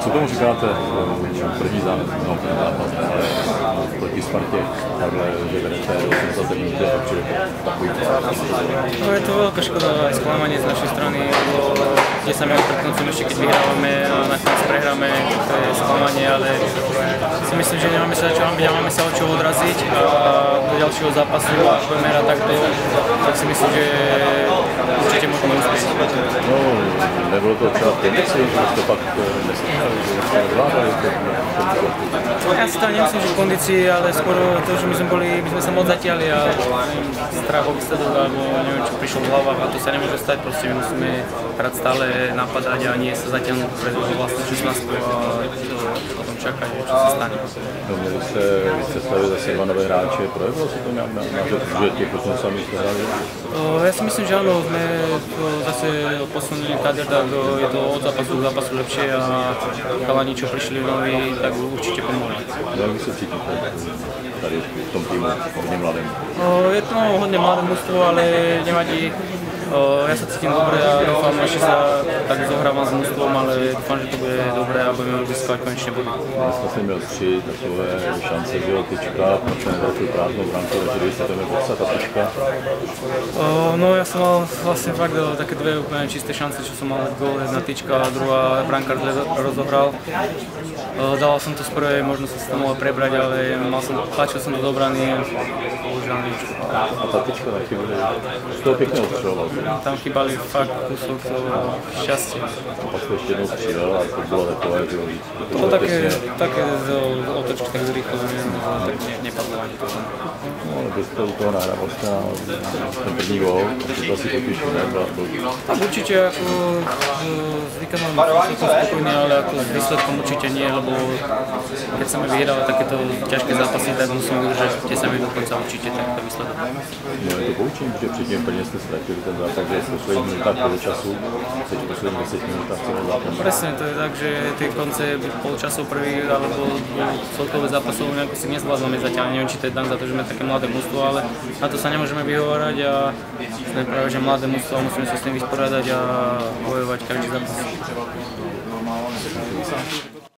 Co tomu říkáte první zápas, ale proti Spartě, takhle, že vedete do 80 minut a přijde takový No je to veľká škoda a sklamanie z našej strany, lebo 10 minút pred koncom ešte keď vyhrávame a nakoniec prehráme, to je sklamanie, ale si myslím, že nemáme sa čo hambiť a máme sa od čoho odraziť a do ďalšieho zápasu, ak budeme hrať takto, tak si myslím, že určite môžeme uspieť. No, nebylo to třeba kondici, že to pak nestíhali, že to nezvládali? Ja si tam nemyslím, že v kondícii, ale skôr to, že my sme sa moc zatiahli a strach o výsledok, alebo neviem, čo prišlo v hlavách a to sa nemôže stať, proste my musíme hrať stále napadať a nie sa zatiahnuť pred vlastne 16 a potom čakať, čo sa stane. No, měli jste stavit zase dva nové hráče, projevilo se to nějak na že těch potom sami jste hráli? Ja si myslím, že áno, sme zase posunuli kader, tak je to od zápasu k zápasu lepšie a chalani, čo prišli noví, tak určite pomohli. Jak vy se cítíte tady v tom týmu, hodně mladém? Je to hodne mladé mužstvo, ale nevadí. Ja sa cítim dobre a dúfam, že sa tak zohrávam s mužstvom, ale dúfam, že to bude dobré a budeme odbískať konečne body. Dneska jsem měl 3 takové šance, že jo, tyčka, pak jsem nevracil prázdnou branku, takže když se to mi popsat ta tyčka. No ja som mal vlastne fakt také dve úplne čisté šance, čo som mal gól, jedna tyčka a druhá brankár rozohral. Dal som to z prvej, možno sa to mohlo prebrať, ale tlačil som to do brany, bohužiaľ niečo. A ta tyčka nechybili, z toho pěkně odstřeloval. Tam chýbali fakt kúsok šťastia. A pak to ještě jednou střílel a to bylo takové, že jo, víc. To bolo také z otočky tak zrýchlo, tak nepadlo ani to. No, ale bez toho u toho nahrávostka, ten první gól, to asi potěší, ne? Tak určite ako s výkonom som spokojný, ale ako s výsledkom určite nie, lebo keď chceme vyhrávať takéto ťažké zápasy, tak musíme udržať 10 minút do konca určite takto výsledok. No je to poučení, že předtím plně jste ztratili ten zápas, že v posledních minutách poločasu, teď v posledních 10 minutách celého zápasu. Presne, to je tak, že tie konce polčasov prvých alebo celkové zápasov nejako si nezvládame zatiaľ, neviem, či to je dan za to, že sme také mladé mužstvo, ale na to sa nemôžeme vyhovárať a sme práve, že mladé mužstvo a musíme sa s tým vysporiadať a bojovať každý zápas.